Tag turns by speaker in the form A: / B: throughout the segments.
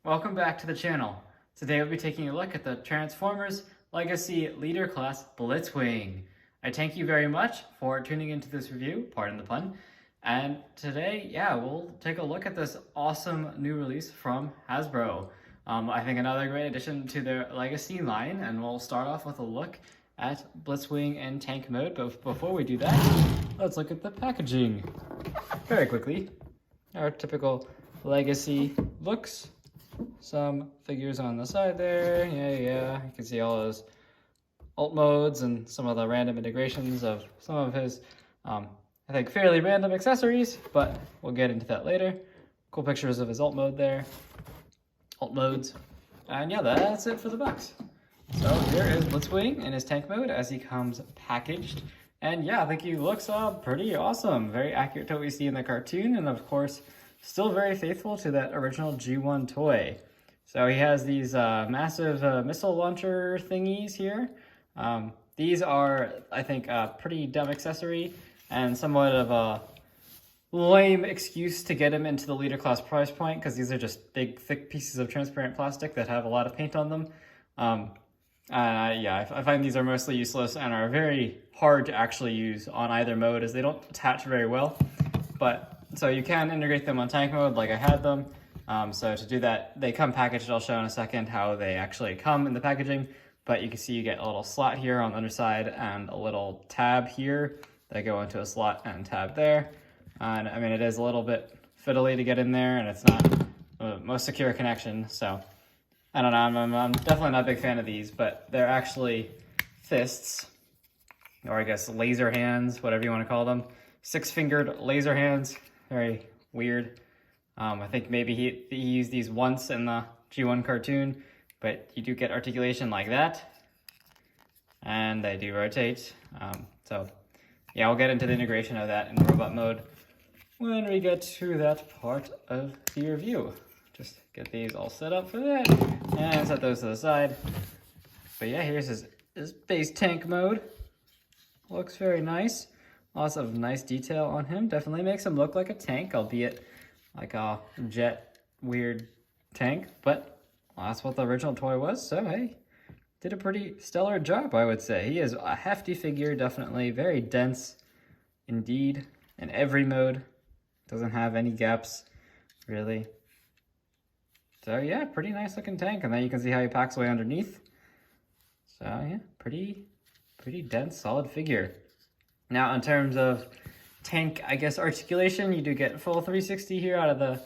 A: Welcome back to the channel. Today we'll be taking a look at the Transformers Legacy Leader Class Blitzwing. I thank you very much for tuning into this review, pardon the pun. And today, we'll take a look at this awesome new release from Hasbro. I think another great addition to their Legacy line, and we'll start off with a look at Blitzwing in tank mode. But before we do that, let's look at the packaging very quickly. Our typical Legacy looks. Some figures on the side there, you can see all those alt modes and some of the random integrations of some of his, I think, fairly random accessories, but we'll get into that later. Cool pictures of his alt mode there, alt modes, and yeah, that's it for the box. So here is Blitzwing in his tank mode as he comes packaged, and yeah, I think he looks pretty awesome, very accurate to what we see in the cartoon, and of course, still very faithful to that original G1 toy. So he has these massive missile launcher thingies here. These are, I think, a pretty dumb accessory and somewhat of a lame excuse to get him into the leader class price point, because these are just big, thick pieces of transparent plastic that have a lot of paint on them. I find these are mostly useless and are very hard to actually use on either mode, as they don't attach very well. So you can integrate them on tank mode like I had them. So to do that, they come packaged. I'll show in a second how they actually come in the packaging. But you can see you get a little slot here on the underside and a little tab here that go into a slot and tab there. And I mean, it is a little bit fiddly to get in there, and it's not the most secure connection. So I don't know, I'm definitely not a big fan of these, but they're actually fists, or I guess laser hands, whatever you want to call them. 6-fingered laser hands. Very weird. I think maybe he used these once in the G1 cartoon, but you do get articulation like that, and they do rotate. So yeah, we'll get into the integration of that in robot mode when we get to that part of the review. Just get these all set up for that, and set those to the side. But yeah, here's his base tank mode. Looks very nice. Lots of nice detail on him. Definitely makes him look like a tank, albeit like a jet weird tank. But that's what the original toy was. So hey, did a pretty stellar job, I would say. He is a hefty figure, definitely very dense indeed in every mode. Doesn't have any gaps really. So yeah, pretty nice looking tank. And then you can see how he packs away underneath. So yeah, pretty dense, solid figure. Now, in terms of tank, I guess, articulation, you do get full 360 here out of the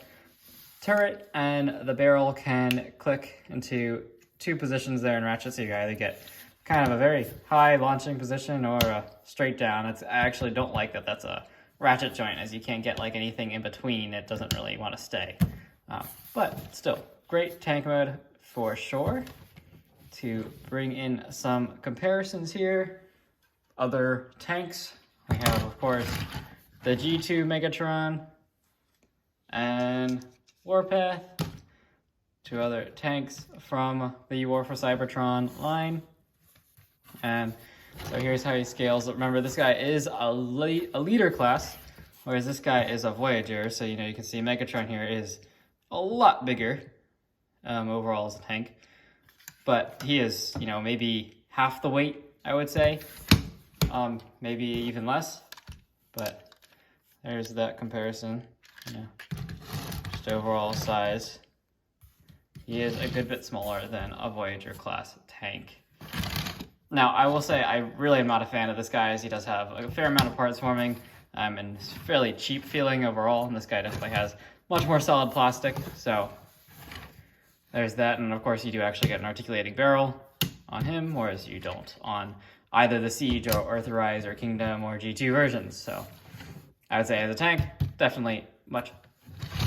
A: turret, and the barrel can click into 2 positions there in ratchet, so you either get kind of a very high launching position or a straight down. I actually don't like that that's a ratchet joint, as you can't get like anything in between. It doesn't really want to stay. But still, great tank mode for sure. To bring in some comparisons here. Other tanks, we have, of course, the G2 Megatron and Warpath. 2 other tanks from the War for Cybertron line. And so here's how he scales. Remember, this guy is a leader class, whereas this guy is a Voyager. So, you can see Megatron here is a lot bigger overall as a tank. But he is, maybe half the weight, I would say. Maybe even less, but there's that comparison, just overall size. He is a good bit smaller than a Voyager class tank. Now, I will say I really am not a fan of this guy, as he does have a fair amount of parts forming, and it's fairly cheap feeling overall, and this guy definitely has much more solid plastic, so there's that. And of course you do actually get an articulating barrel on him, whereas you don't on either the Siege or Earthrise or Kingdom or G2 versions. So I would say as a tank, definitely much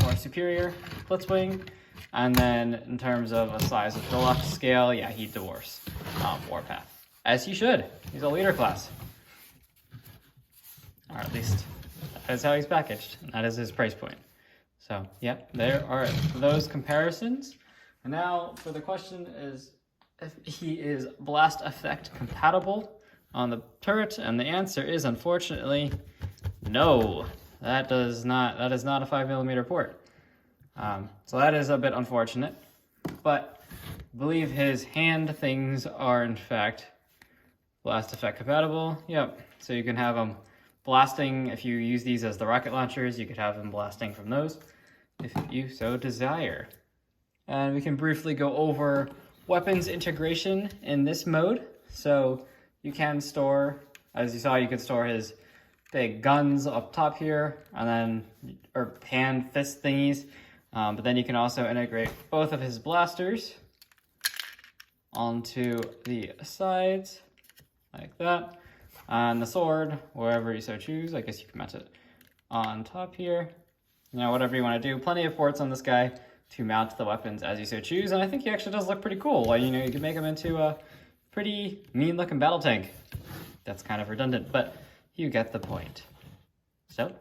A: more superior Blitzwing. And then in terms of a size of deluxe scale, yeah, he dwarfs Warpath, as he should. He's a leader class. Or at least that is how he's packaged, and that is his price point. So yeah, there are those comparisons. And now for the question is if he is blast effect compatible on the turret, and the answer is unfortunately no. That is not a 5mm port. So that is a bit unfortunate. but I believe his hand things are in fact blast effect compatible. Yep, so you can have him blasting. If you use these as the rocket launchers, you could have him blasting from those if you so desire. And we can briefly go over weapons integration in this mode. So you can store, as you saw, you could store his big guns up top here, and then, or hand fist thingies. But then you can also integrate both of his blasters onto the sides, like that. And the sword, wherever you so choose. I guess you can mount it on top here. You know, whatever you want to do. Plenty of ports on this guy to mount the weapons as you so choose. And I think he actually does look pretty cool. Like, you know, you can make him into a pretty mean looking battle tank. That's kind of redundant, but you get the point. So,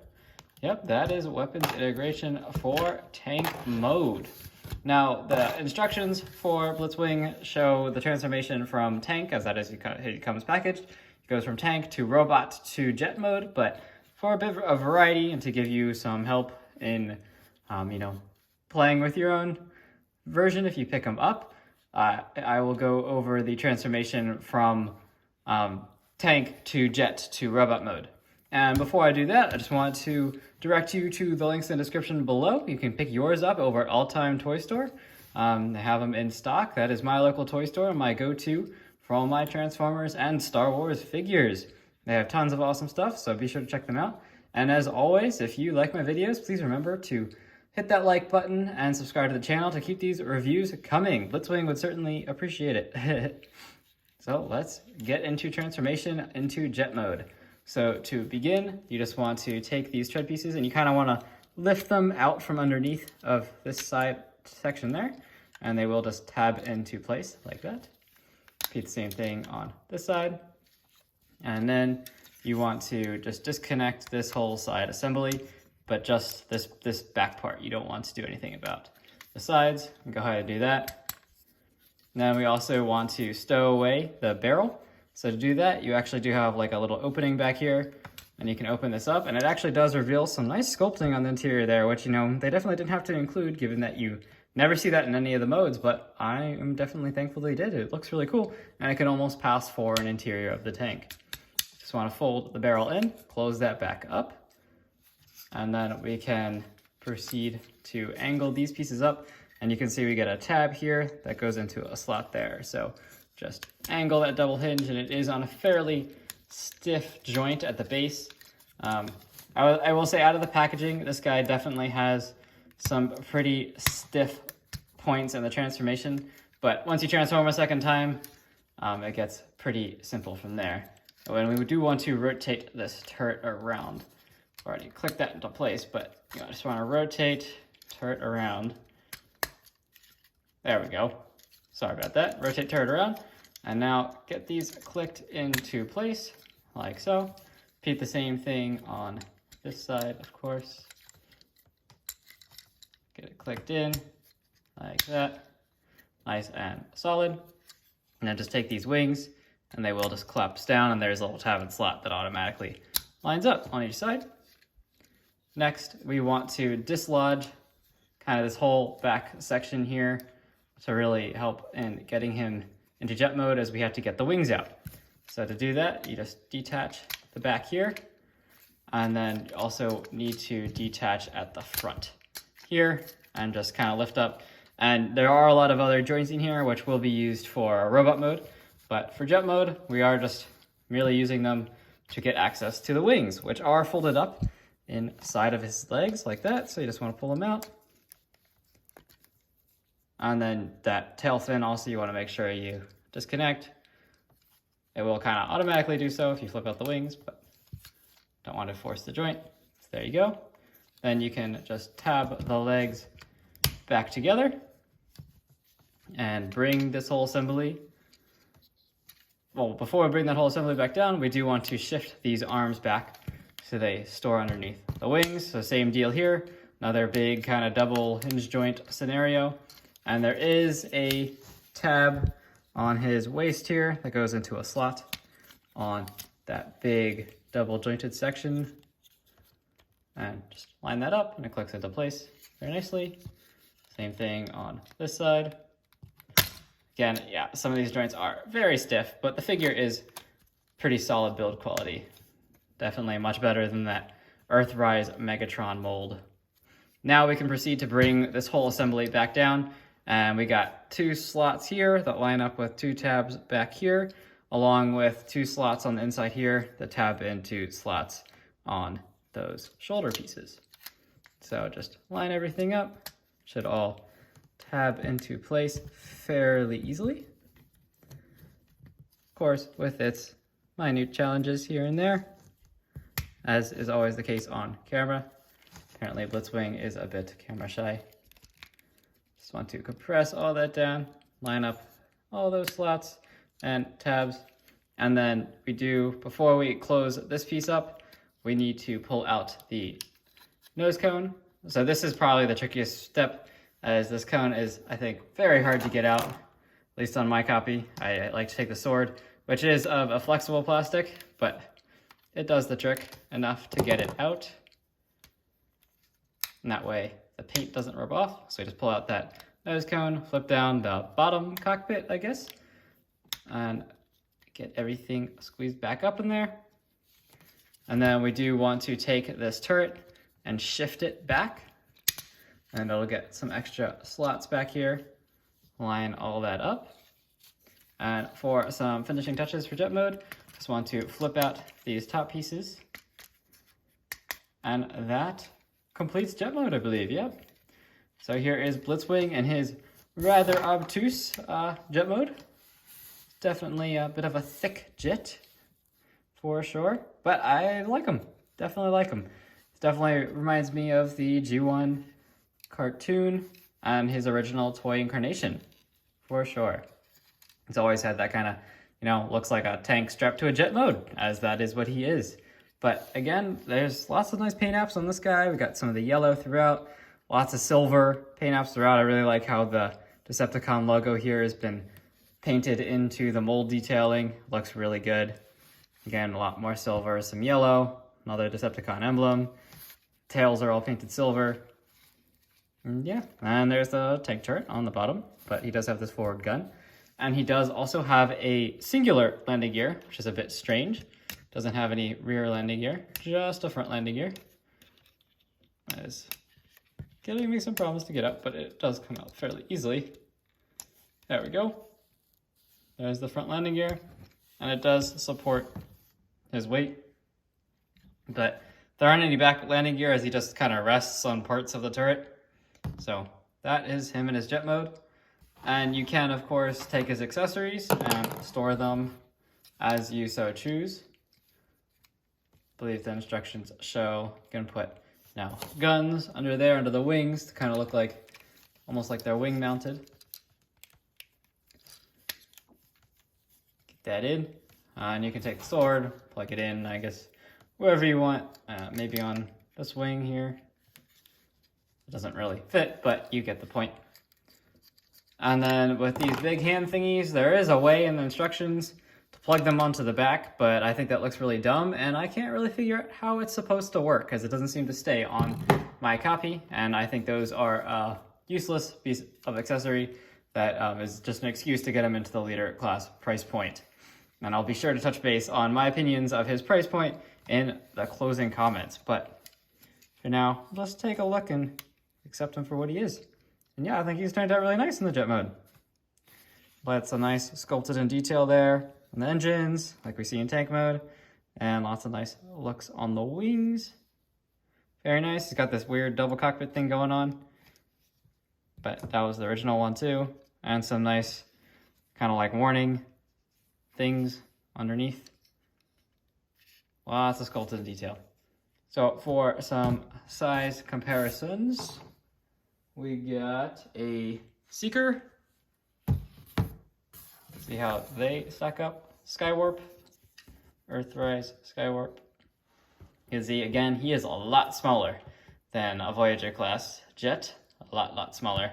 A: yep, that is weapons integration for tank mode. Now, the instructions for Blitzwing show the transformation from tank, as that is, it comes packaged. It goes from tank to robot to jet mode, but for a bit of variety and to give you some help in, you know, playing with your own version if you pick them up, I will go over the transformation from tank to jet to robot mode. And before I do that, I just want to direct you to the links in the description below. You can pick yours up over at All Time Toy Store. They have them in stock. That is my local toy store and my go-to for all my Transformers and Star Wars figures. They have tons of awesome stuff, so be sure to check them out. And as always, if you like my videos, please remember to hit that like button and subscribe to the channel to keep these reviews coming. Blitzwing would certainly appreciate it. So let's get into transformation into jet mode. So to begin, you just want to take these tread pieces and you kind of want to lift them out from underneath of this side section there, and they will just tab into place like that. Repeat the same thing on this side. And then you want to just disconnect this whole side assembly, but just this back part. You don't want to do anything about the sides. Go ahead and do that. And then we also want to stow away the barrel. So to do that, you actually do have like a little opening back here, and you can open this up, and it actually does reveal some nice sculpting on the interior there, which, you know, they definitely didn't have to include given that you never see that in any of the modes, but I am definitely thankful they did. It looks really cool, and it can almost pass for an interior of the tank. Just want to fold the barrel in, close that back up, and then we can proceed to angle these pieces up, and you can see we get a tab here that goes into a slot there. So just angle that double hinge, and it is on a fairly stiff joint at the base. I will say, out of the packaging, this guy definitely has some pretty stiff points in the transformation, but once you transform a second time, it gets pretty simple from there. And we do want to rotate this turret around. I've already clicked that into place, but you know, I just want to rotate turret around. There we go. Sorry about that. Rotate turret around. And now get these clicked into place, like so. Repeat the same thing on this side, of course. Get it clicked in, like that. Nice and solid. And then just take these wings, and they will just collapse down, and there's a little tab and slot that automatically lines up on each side. Next, we want to dislodge kind of this whole back section here to really help in getting him into jet mode, as we have to get the wings out. So to do that, you just detach the back here, and then you also need to detach at the front here and just kind of lift up. And there are a lot of other joints in here which will be used for robot mode, but for jet mode, we are just merely using them to get access to the wings, which are folded up inside of his legs like that. So you just want to pull them out. And then that tail fin also, you want to make sure you disconnect. It will kind of automatically do so if you flip out the wings, but don't want to force the joint. So there you go. Then you can just tab the legs back together and bring this whole assembly. Well, before we bring that whole assembly back down, we do want to shift these arms back so they store underneath the wings. So same deal here, another big kind of double hinge joint scenario. And there is a tab on his waist here that goes into a slot on that big double jointed section. And just line that up and it clicks into place very nicely. Same thing on this side. Again, yeah, some of these joints are very stiff, but the figure is pretty solid build quality. Definitely much better than that Earthrise Megatron mold. Now we can proceed to bring this whole assembly back down, and we got 2 slots here that line up with 2 tabs back here, along with 2 slots on the inside here that tab into slots on those shoulder pieces. So just line everything up, should all tab into place fairly easily. Of course, with its minute challenges here and there, as is always the case on camera. Apparently Blitzwing is a bit camera shy. Just want to compress all that down, line up all those slots and tabs, and then we do, before we close this piece up, we need to pull out the nose cone. So this is probably the trickiest step, as this cone is, I think, very hard to get out, at least on my copy. I like to take the sword, which is of a flexible plastic, but it does the trick enough to get it out. And that way the paint doesn't rub off. So we just pull out that nose cone, flip down the bottom cockpit, I guess, and get everything squeezed back up in there. And then we do want to take this turret and shift it back, and it'll get some extra slots back here. Line all that up. And for some finishing touches for jet mode, just want to flip out these top pieces. And that completes jet mode, I believe, yep. So here is Blitzwing and his rather obtuse jet mode. Definitely a bit of a thick jet, for sure. But I like him, definitely like him. It definitely reminds me of the G1 cartoon and his original toy incarnation, for sure. He's always had that kind of, you know, looks like a tank strapped to a jet mode, as that is what he is. But again, there's lots of nice paint apps on this guy. We got some of the yellow throughout, lots of silver paint apps throughout. I really like how the Decepticon logo here has been painted into the mold detailing. Looks really good. Again, a lot more silver, some yellow, another Decepticon emblem. Tails are all painted silver. And yeah, and there's the tank turret on the bottom, but he does have this forward gun. And he does also have a singular landing gear, which is a bit strange. Doesn't have any rear landing gear, just a front landing gear. That is giving me some problems to get up, but it does come out fairly easily. There we go. There's the front landing gear, and it does support his weight. But there aren't any back landing gear, as he just kind of rests on parts of the turret. So that is him in his jet mode. And you can, of course, take his accessories and store them as you so choose. I believe the instructions show you can put now guns under there, under the wings, to kind of look like, almost like they're wing mounted. Get that in. And you can take the sword, plug it in, I guess, wherever you want. Maybe on this wing here. It doesn't really fit, but you get the point. And then with these big hand thingies, there is a way in the instructions to plug them onto the back, but I think that looks really dumb, and I can't really figure out how it's supposed to work, because it doesn't seem to stay on my copy, and I think those are a useless piece of accessory that is just an excuse to get him into the leader class price point. And I'll be sure to touch base on my opinions of his price point in the closing comments, but for now, let's take a look and accept him for what he is. And yeah, I think he's turned out really nice in the jet mode. But some nice sculpted in detail there on the engines, like we see in tank mode. And lots of nice looks on the wings. Very nice. He's got this weird double cockpit thing going on. But that was the original one too. And some nice kind of like warning things underneath. Lots of sculpted in detail. So for some size comparisons, we got a Seeker. See how they stack up. Skywarp, Earthrise, Skywarp. You can see, again, he is a lot smaller than a Voyager class jet. A lot smaller.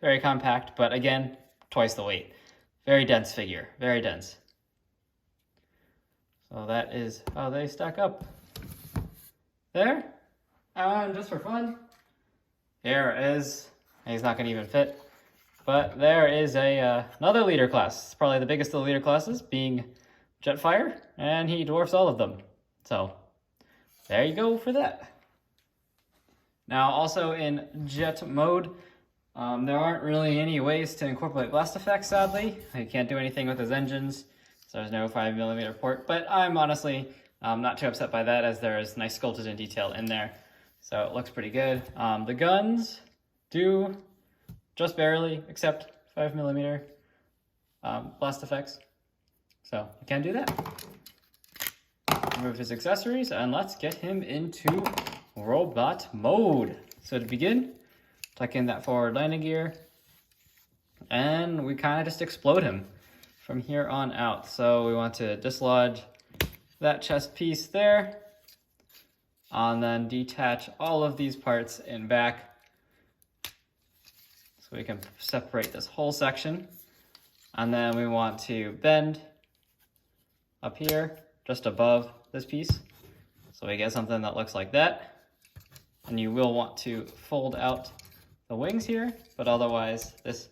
A: Very compact, but again, twice the weight. Very dense figure, very dense. So that is how they stack up. There. And just for fun, here is, he's not going to even fit, But there is another leader class. It's probably the biggest of the leader classes, being Jetfire, and he dwarfs all of them. So there you go for that. Now also in Jet mode, there aren't really any ways to incorporate blast effects, sadly. You can't do anything with his engines, so there's no 5mm port, but I'm honestly not too upset by that, as there is nice sculpted in detail in there. So it looks pretty good. The guns do just barely accept 5mm blast effects, so you can do that. Remove his accessories, and let's get him into robot mode. So to begin, tuck in that forward landing gear, and we kind of just explode him from here on out. So we want to dislodge that chest piece there, and then detach all of these parts in back, so we can separate this whole section. And then we want to bend up here, just above this piece, so we get something that looks like that. And you will want to fold out the wings here, but otherwise this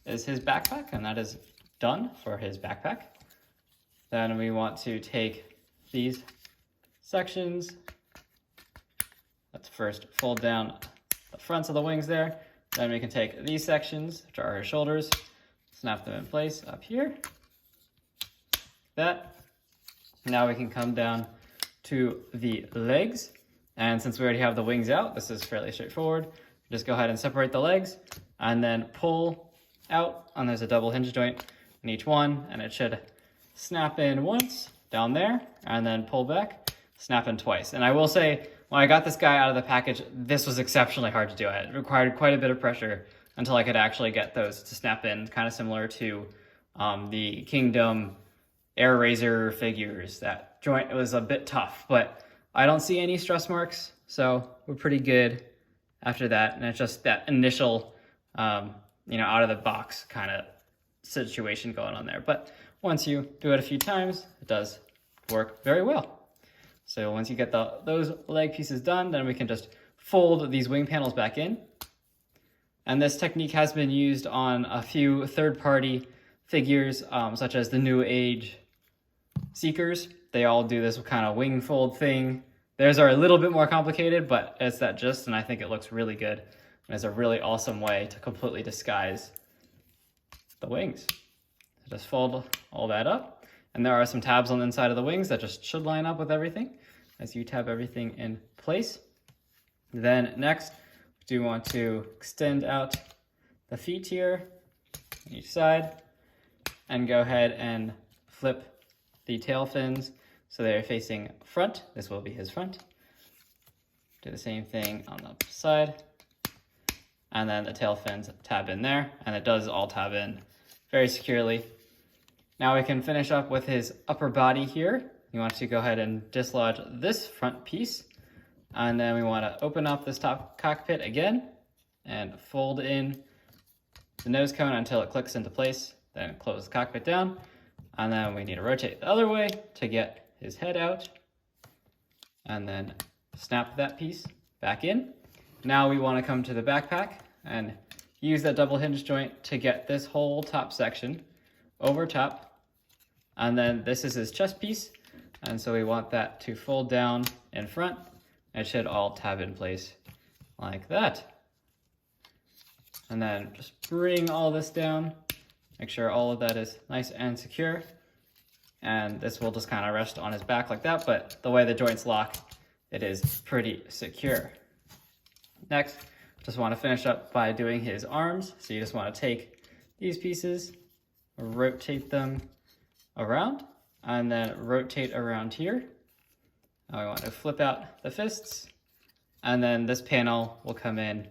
A: is his backpack, and that is done for his backpack. Then we want to take these sections. Let's first fold down the fronts of the wings there. Then we can take these sections, which are his shoulders, snap them in place up here. That. Now we can come down to the legs. And since we already have the wings out, this is fairly straightforward. Just go ahead and separate the legs and then pull out. And there's a double hinge joint in each one, and it should snap in once down there, and then pull back, snap in twice. And I will say, when I got this guy out of the package, this was exceptionally hard to do. It required quite a bit of pressure until I could actually get those to snap in, kind of similar to the Kingdom Air Razor figures. That joint was a bit tough, but I don't see any stress marks, so we're pretty good after that. And it's just that initial, out of the box kind of situation going on there. But once you do it a few times, it does work very well. So once you get those leg pieces done, then we can just fold these wing panels back in. And this technique has been used on a few third-party figures, such as the New Age Seekers. They all do this kind of wing fold thing. Theirs are a little bit more complicated, but it's that gist, and I think it looks really good. And it's a really awesome way to completely disguise the wings. So just fold all that up. And there are some tabs on the inside of the wings that just should line up with everything as you tab everything in place. Then next, we do want to extend out the feet here on each side and go ahead and flip the tail fins so they're facing front. This will be his front. Do the same thing on the side. And then the tail fins tab in there, and it does all tab in very securely. Now we can finish up with his upper body here. You want to go ahead and dislodge this front piece, and then we want to open up this top cockpit again and fold in the nose cone until it clicks into place. Then close the cockpit down, and then we need to rotate the other way to get his head out, and then snap that piece back in. Now we want to come to the backpack and use that double hinge joint to get this whole top section over top. And then this is his chest piece, and so we want that to fold down in front. It should all tab in place like that. And then just bring all this down, make sure all of that is nice and secure. And this will just kind of rest on his back like that, but the way the joints lock, it is pretty secure. Next, just want to finish up by doing his arms. So you just want to take these pieces, rotate them around, and then rotate around here. Now we want to flip out the fists, and then this panel will come in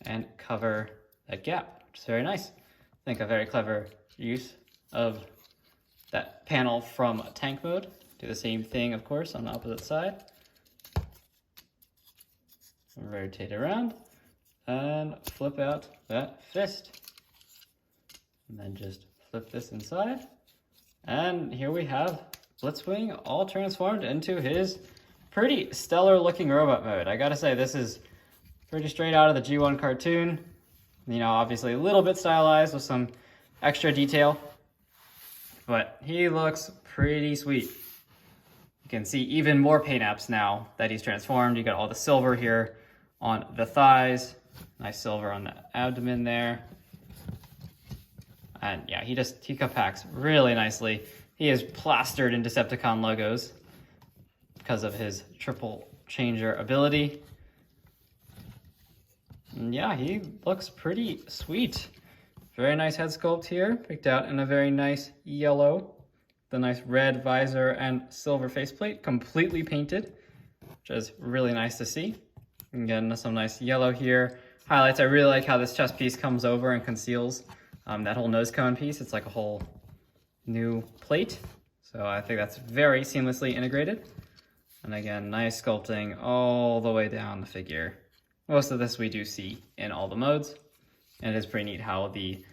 A: and cover that gap, which is very nice. I think a very clever use of that panel from tank mode. Do the same thing, of course, on the opposite side. Rotate around and flip out that fist. And then just flip this inside. And here we have Blitzwing all transformed into his pretty stellar looking robot mode. I gotta say, this is pretty straight out of the G1 cartoon. You know, obviously a little bit stylized with some extra detail, but he looks pretty sweet. You can see even more paint apps now that he's transformed. You got all the silver here on the thighs, nice silver on the abdomen there. And yeah, he compacts really nicely. He is plastered in Decepticon logos because of his triple changer ability. And yeah, he looks pretty sweet. Very nice head sculpt here, picked out in a very nice yellow. The nice red visor and silver faceplate, completely painted, which is really nice to see. Again, some nice yellow here. Highlights, I really like how this chest piece comes over and conceals that whole nose cone piece. It's like a whole new plate. So I think that's very seamlessly integrated. And again, nice sculpting all the way down the figure. Most of this we do see in all the modes. And it is pretty neat how the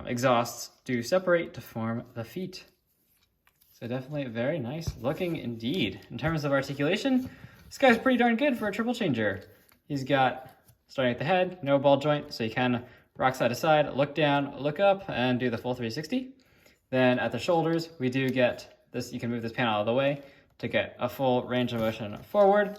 A: exhausts do separate to form the feet. So definitely very nice looking indeed. In terms of articulation, this guy's pretty darn good for a triple changer. He's got, starting at the head, no ball joint, so you can rock side to side, look down, look up, and do the full 360. Then at the shoulders, we do get this, you can move this panel out of the way to get a full range of motion forward.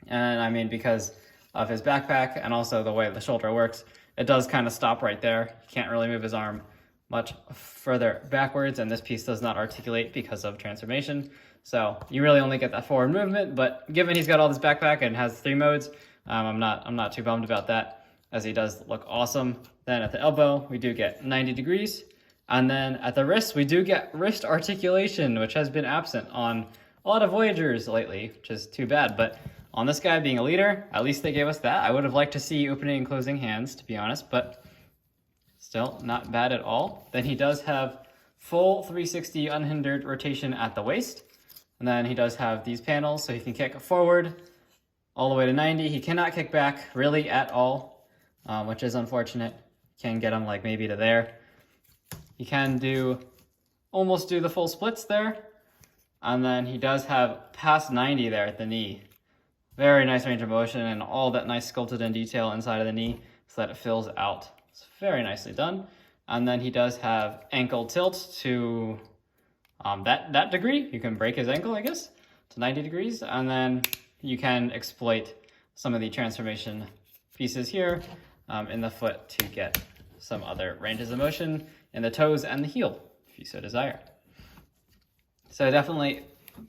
A: And I mean, because of his backpack and also the way the shoulder works, it does kind of stop right there. He can't really move his arm much further backwards, and this piece does not articulate because of transformation. So you really only get that forward movement, but given he's got all this backpack and has 3 modes, I'm not too bummed about that, as he does look awesome. Then at the elbow, we do get 90 degrees. And then at the wrist, we do get wrist articulation, which has been absent on a lot of Voyagers lately, which is too bad. But on this guy being a leader, at least they gave us that. I would have liked to see opening and closing hands, to be honest, but still not bad at all. Then he does have full 360 unhindered rotation at the waist. And then he does have these panels, so he can kick forward all the way to 90. He cannot kick back really at all, which is unfortunate. Can get him like maybe to there. He can almost do the full splits there. And then he does have past 90 there at the knee. Very nice range of motion and all that nice sculpted in detail inside of the knee so that it fills out. It's very nicely done. And then he does have ankle tilt to that degree. You can break his ankle, I guess, to 90 degrees. And then you can exploit some of the transformation pieces here in the foot to get some other ranges of motion in the toes and the heel, if you so desire. So definitely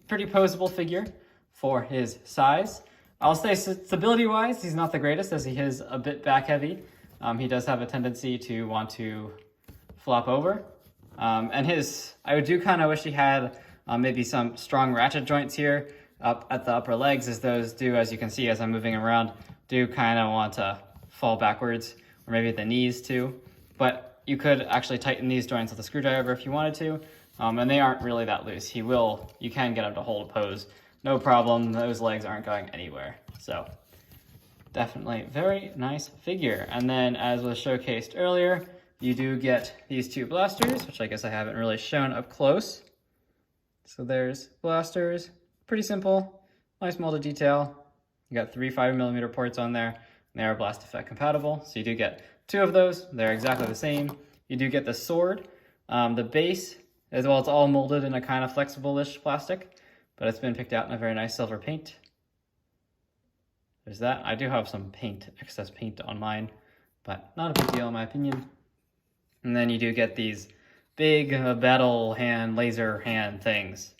A: pretty posable figure for his size. I'll say stability-wise, he's not the greatest, as he is a bit back-heavy. He does have a tendency to want to flop over. And I do kind of wish he had maybe some strong ratchet joints here up at the upper legs, as those do, as you can see as I'm moving around, do kind of want to fall backwards, or maybe at the knees too. But you could actually tighten these joints with a screwdriver if you wanted to, and they aren't really that loose. You can get him to hold a pose. No problem, those legs aren't going anywhere. So definitely very nice figure. And then as was showcased earlier, you do get these 2 blasters, which I guess I haven't really shown up close. So there's blasters, pretty simple, nice molded detail. You got 3 5mm ports on there, and they are blast effect compatible. So you do get 2 of those, they're exactly the same. You do get the sword, the base, as well, it's all molded in a kind of flexible-ish plastic, but it's been picked out in a very nice silver paint. There's that. I do have some excess paint on mine, but not a big deal in my opinion. And then you do get these big battle hand, laser hand things.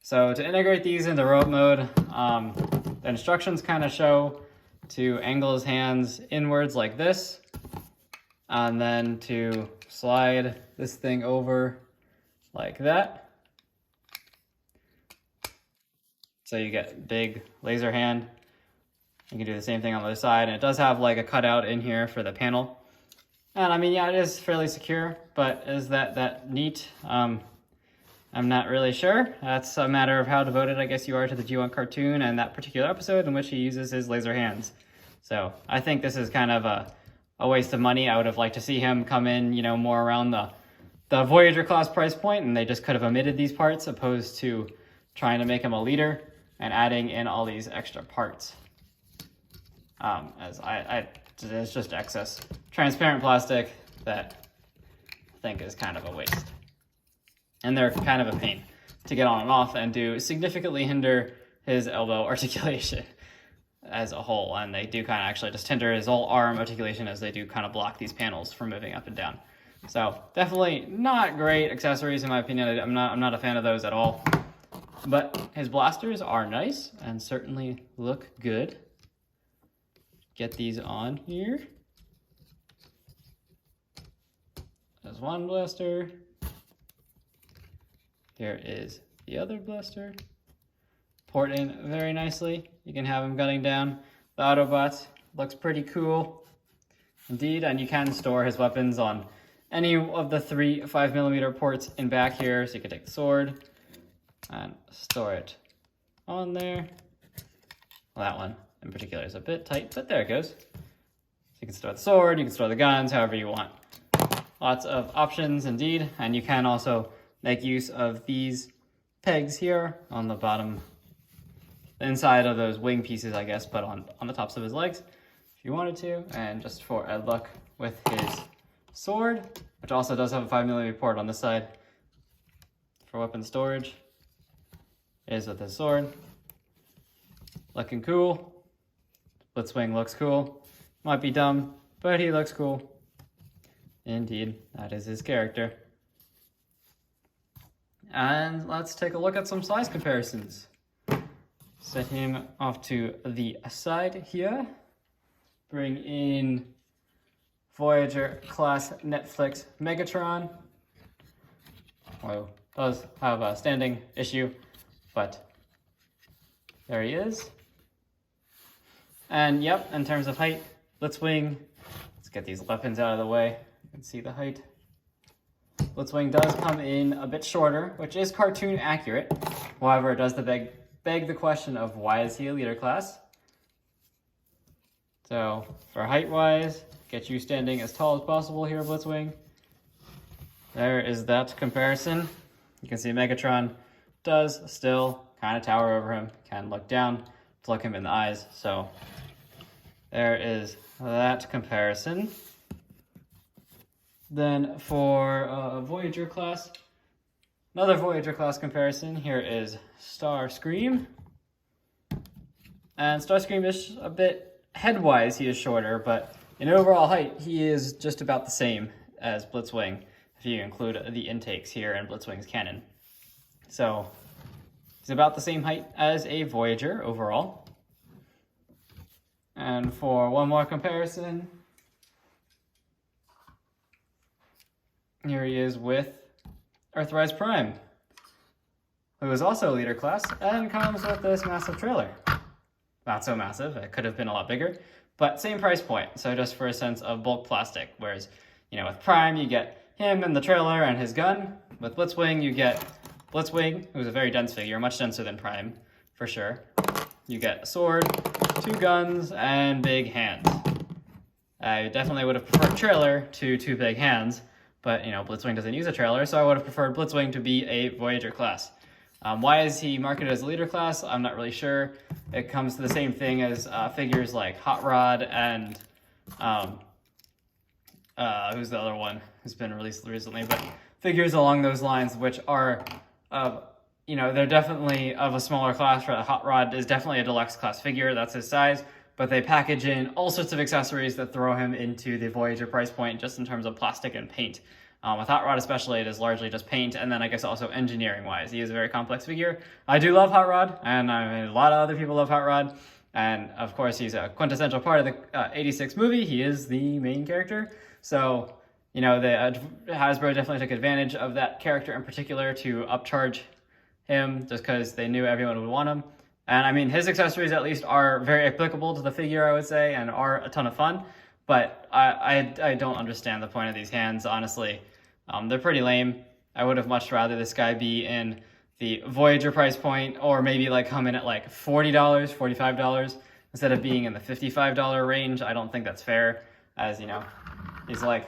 A: So to integrate these into robot mode, the instructions kind of show to angle his hands inwards like this, and then to slide this thing over like that. So you get big laser hand. You can do the same thing on the other side, and it does have like a cutout in here for the panel. And I mean, yeah, it is fairly secure, but is that neat? I'm not really sure. That's a matter of how devoted I guess you are to the G1 cartoon and that particular episode in which he uses his laser hands. So I think this is kind of a waste of money. I would have liked to see him come in, more around the Voyager class price point, and they just could have omitted these parts opposed to trying to make him a leader and adding in all these extra parts. As it's just excess transparent plastic that I think is kind of a waste. And they're kind of a pain to get on and off and do significantly hinder his elbow articulation as a whole. And they do kind of actually just hinder his whole arm articulation, as they do kind of block these panels from moving up and down. So definitely not great accessories in my opinion. I'm not a fan of those at all. But his blasters are nice and certainly look good. Get these on here. There's one blaster. Here is the other blaster. Port in very nicely. You can have him gunning down the Autobots. Looks pretty cool indeed, and you can store his weapons on any of the 3 5mm ports in back here. So you can take the sword and store it on there. Well, that one in particular is a bit tight, but there it goes. So you can store the sword, you can store the guns, however you want. Lots of options indeed, and you can also make use of these pegs here on the bottom, the inside of those wing pieces, I guess, but on the tops of his legs, if you wanted to. And just for a look with his sword, which also does have a 5mm port on this side for weapon storage, is with his sword. Looking cool. Blitzwing looks cool. Might be dumb, but he looks cool. Indeed, that is his character. And let's take a look at some size comparisons. Set him off to the side here. Bring in Voyager class Netflix Megatron. Well, does have a standing issue, but there he is. And yep, in terms of height, Blitzwing, let's get these weapons out of the way. You can see the height. Blitzwing does come in a bit shorter, which is cartoon accurate. However, it does beg the question of why is he a leader class? So for height wise, get you standing as tall as possible here, Blitzwing. There is that comparison. You can see Megatron does still kind of tower over him, can look down to look him in the eyes. So there is that comparison. Then for Voyager class, another Voyager class comparison, here is Starscream. And Starscream is a bit, head-wise he is shorter, but in overall height he is just about the same as Blitzwing, if you include the intakes here in Blitzwing's cannon. So he's about the same height as a Voyager overall. And for one more comparison, here he is with Earthrise Prime, who is also a leader class and comes with this massive trailer. Not so massive, it could have been a lot bigger, but same price point. So just for a sense of bulk plastic, whereas, you know, with Prime, you get him and the trailer and his gun. With Blitzwing, you get Blitzwing, who's a very dense figure, much denser than Prime, for sure. You get a sword, 2 guns, and big hands. I definitely would have preferred trailer to 2 big hands, but, you know, Blitzwing doesn't use a trailer, so I would have preferred Blitzwing to be a Voyager class. Why is he marketed as a leader class? I'm not really sure. It comes to the same thing as figures like Hot Rod and who's the other one who's been released recently, but figures along those lines, which are, you know, they're definitely of a smaller class. Hot Rod is definitely a deluxe class figure, that's his size, but they package in all sorts of accessories that throw him into the Voyager price point just in terms of plastic and paint. With Hot Rod especially, it is largely just paint, and then I guess also engineering-wise. He is a very complex figure. I do love Hot Rod, and I mean, a lot of other people love Hot Rod, and of course he's a quintessential part of the 86 movie. He is the main character, so, you know, Hasbro definitely took advantage of that character in particular to upcharge him just because they knew everyone would want him. And I mean, his accessories at least are very applicable to the figure, I would say, and are a ton of fun, but I don't understand the point of these hands, honestly. They're pretty lame. I would have much rather this guy be in the Voyager price point, or maybe like come in at like $40, $45, instead of being in the $55 range. I don't think that's fair, as, you know, he's like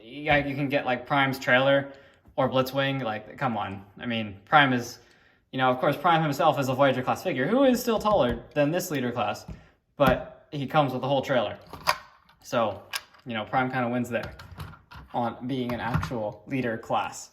A: you can get like Prime's trailer or Blitzwing. Like, come on. I mean, Prime is, you know, of course, Prime himself is a Voyager class figure who is still taller than this leader class, but he comes with the whole trailer. So you know, Prime kind of wins there on being an actual leader class.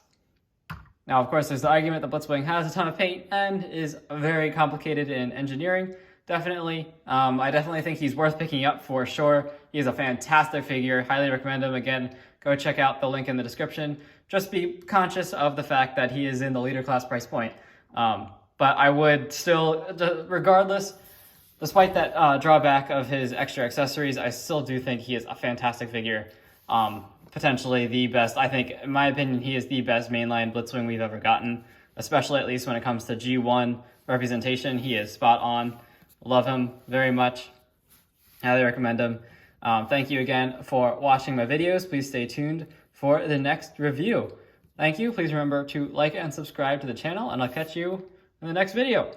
A: Now, of course, there's the argument that Blitzwing has a ton of paint and is very complicated in engineering. Definitely. I definitely think he's worth picking up for sure. He's a fantastic figure. Highly recommend him. Again, go check out the link in the description. Just be conscious of the fact that he is in the leader class price point. But I would still, regardless, despite that drawback of his extra accessories, I still do think he is a fantastic figure. Potentially the best. I think, in my opinion, he is the best mainline Blitzwing we've ever gotten, especially at least when it comes to G1 representation. He is spot on. Love him very much. Highly recommend him. Thank you again for watching my videos. Please stay tuned for the next review. Thank you. Please remember to like and subscribe to the channel, and I'll catch you in the next video.